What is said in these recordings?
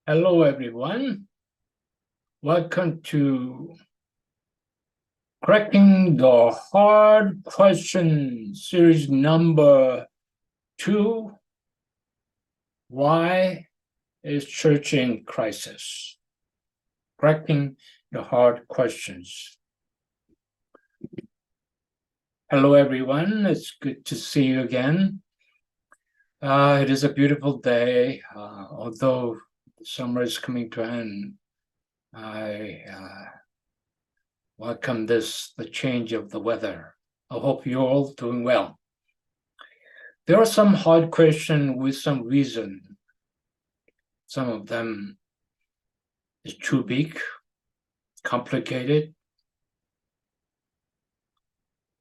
Hello, everyone. Welcome to Cracking the Hard Question, series number 2. Why is church in crisis? Cracking the Hard Questions. Hello, everyone. It's good to see you again. It is a beautiful day, although summer is coming to an end. I welcome the change of the weather. I hope you're all doing well. There are some hard questions with some reason. Some of them is too big, complicated.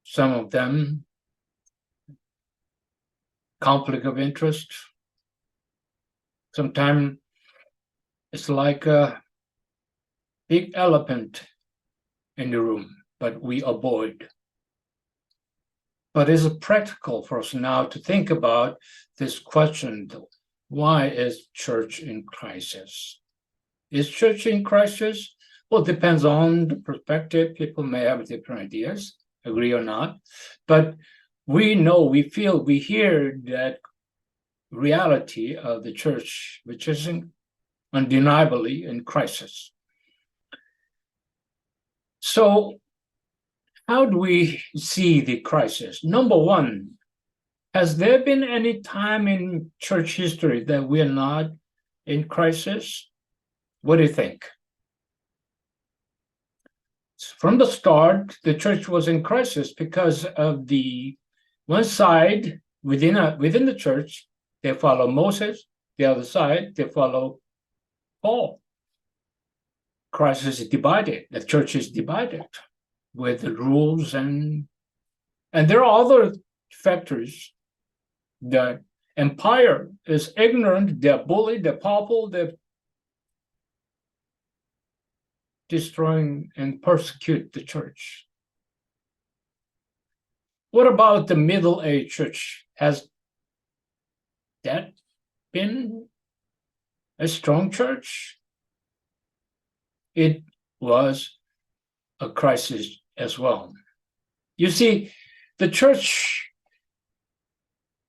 Some of them, conflict of interest. Sometimes it's like a big elephant in the room, but we avoid. But it's practical for us now to think about this question, why is church in crisis? Is church in crisis? Well, it depends on the perspective. People may have different ideas, agree or not. But we know, we feel, we hear that reality of the church, which is undeniably in crisis. So how do we see the crisis? Number one, has there been any time in church history that we are not in crisis? What do you think? From the start, the church was in crisis because of the one side within the church, they follow Moses. The other side, they follow Paul. Crisis is divided. The church is divided with the rules and there are other factors. The empire is ignorant, they're bullied, they're powerful, they're destroying and persecute the church. What about the Middle Age church? Has that been a strong church? It was a crisis as well. You see, the church,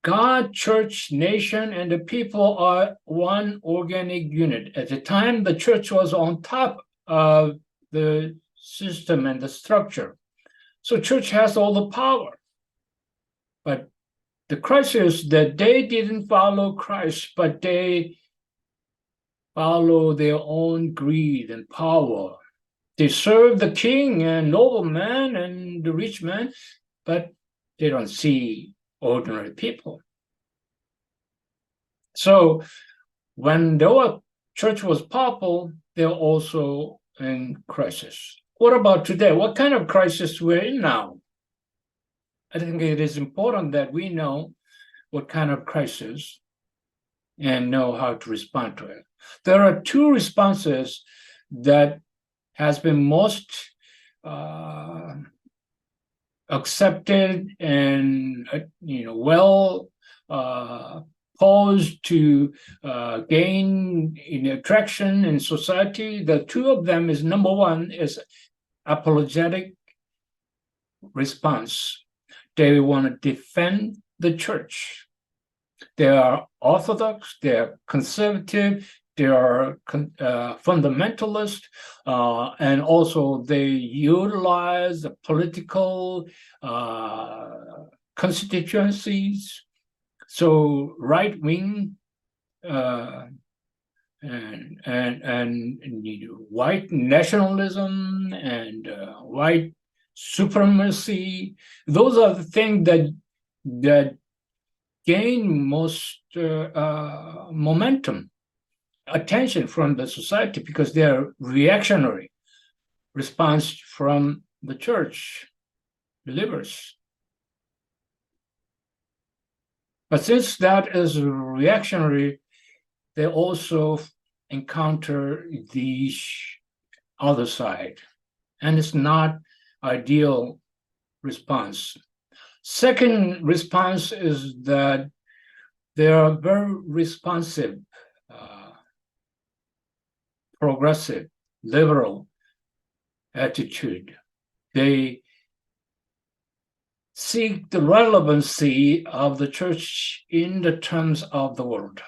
God, church, nation, and the people are one organic unit. At the time, the church was on top of the system and the structure. So church has all the power. But the crisis that they didn't follow Christ, but they follow their own greed and power. They serve the king and nobleman and the rich man, but they don't see ordinary people. So when the church was powerful, they're also in crisis. What about today? What kind of crisis we're in now? I think it is important that we know what kind of crisis and know how to respond to it. There are two responses that has been most accepted and well posed to gain attraction in society. The two of them is, number one is apologetic response. They want to defend the church. They are orthodox, they are conservative, they are fundamentalist, and also they utilize the political constituencies. So right-wing and white nationalism and white supremacy, those are the things that gain most momentum, attention from the society because they're reactionary response from the church believers. But since that is reactionary, they also encounter the other side, and it's not ideal response. Second response is that they are very responsive progressive, liberal attitude. They seek the relevancy of the church in the terms of the world.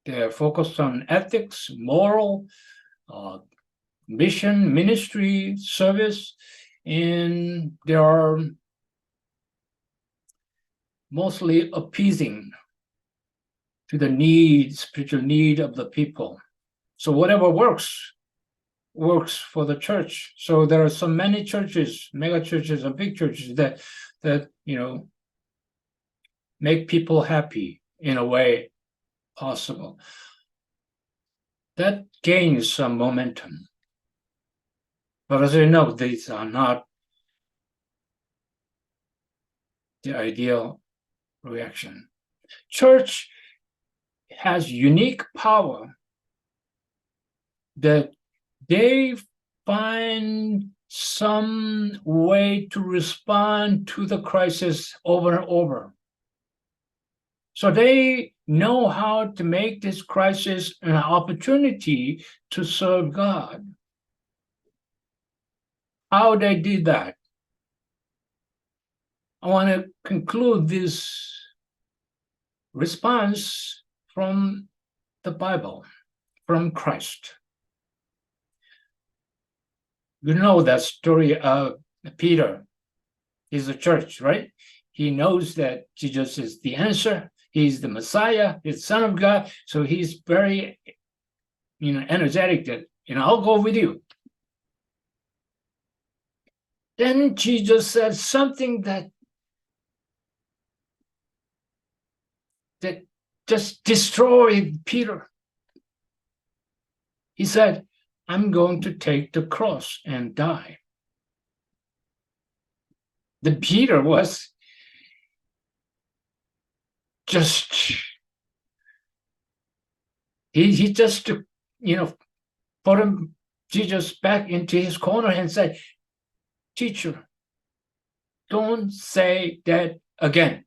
They are focused on ethics, moral, mission, ministry, service, and they are mostly appeasing to the spiritual need of the people. So whatever works for the church. So there are so many churches, mega churches and big churches that make people happy in a way possible. That gains some momentum. But as you know, these are not the ideal reaction. Church has unique power that they find some way to respond to the crisis over and over. So they know how to make this crisis an opportunity to serve God. How they did that? I want to conclude this response from the Bible, from Christ. You know that story of Peter. He's a church, right? He knows that Jesus is the answer. He's the Messiah, he's the Son of God. So he's very, energetic that, I'll go with you. Then Jesus said something that just destroyed Peter. He said, I'm going to take the cross and die. The Peter was just, he just, put Jesus back into his corner and said, teacher, don't say that again.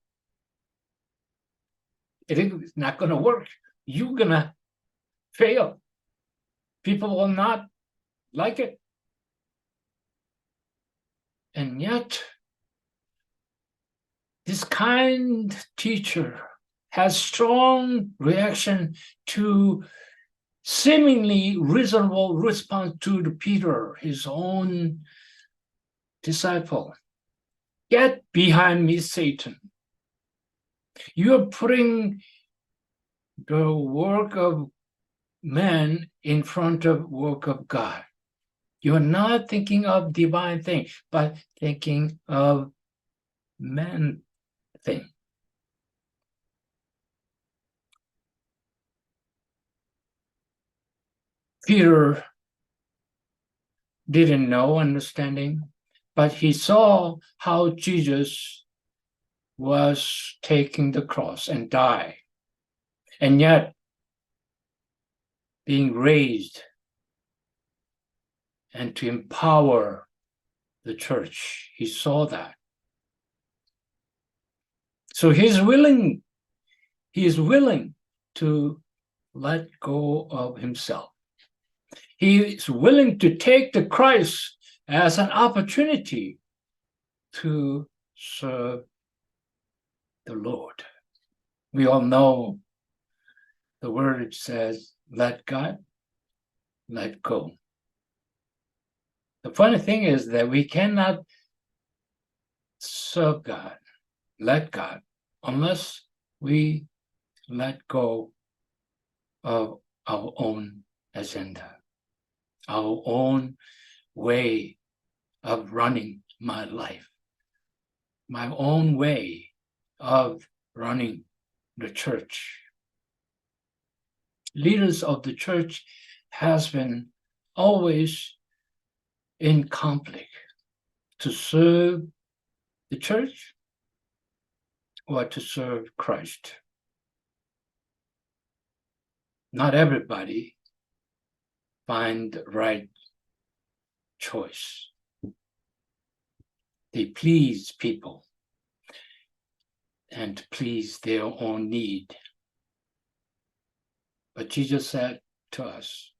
It is not going to work. You're going to fail. People will not like it. And yet, this kind teacher has strong reaction to seemingly reasonable response to Peter, his own disciple. Get behind me, Satan. You're putting the work of man in front of work of God. You're not thinking of divine thing, but thinking of man thing. Peter didn't know understanding, but he saw how Jesus was taking the cross and die, and yet being raised and to empower the church. He saw that. So he is willing to let go of himself. He is willing to take the Christ as an opportunity to serve the Lord. We all know the word says, let God, let go. The funny thing is that we cannot serve God, let God, unless we let go of our own agenda, our own way of running my life, my own way of running the church. Leaders of the church has been always in conflict to serve the church or to serve Christ. Not everybody find the right choice. They please people and please their own need. But Jesus said to us,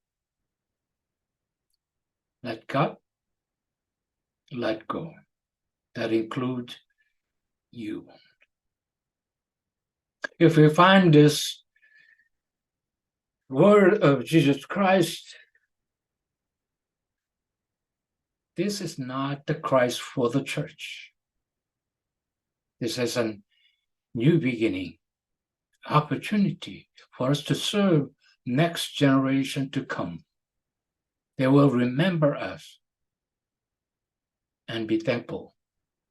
let God, let go. That includes you. If we find this word of Jesus Christ, this is not the Christ for the church. This is a new beginning, opportunity for us to serve next generation to come. They will remember us and be thankful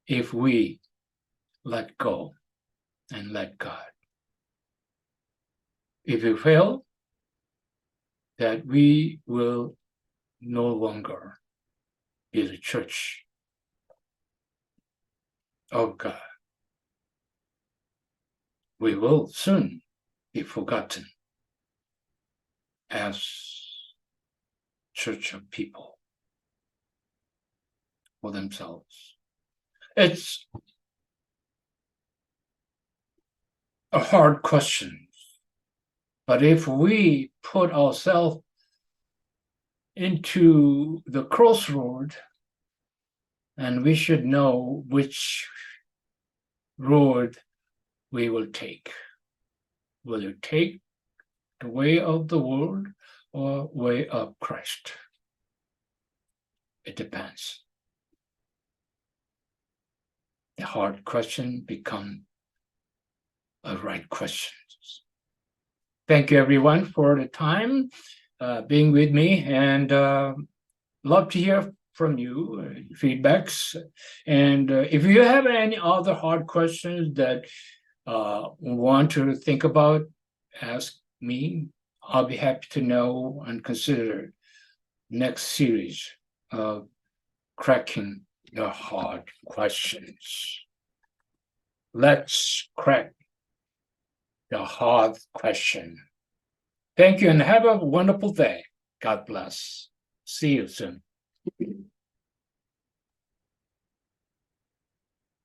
if we let go and let God. If we fail, that we will no longer be the church of God. We will soon be forgotten as church of people for themselves. It's a hard question, but if we put ourselves into the crossroad, and we should know which road we will take. Will you take the way of the world or way of Christ? It depends. The hard question become a right question. Thank you everyone for the time being with me, and love to hear from you, feedbacks. And if you have any other hard questions that want to think about, ask me. I'll be happy to know and consider next series of cracking the hard questions. Let's crack the hard question. Thank you and have a wonderful day. God bless. See you soon.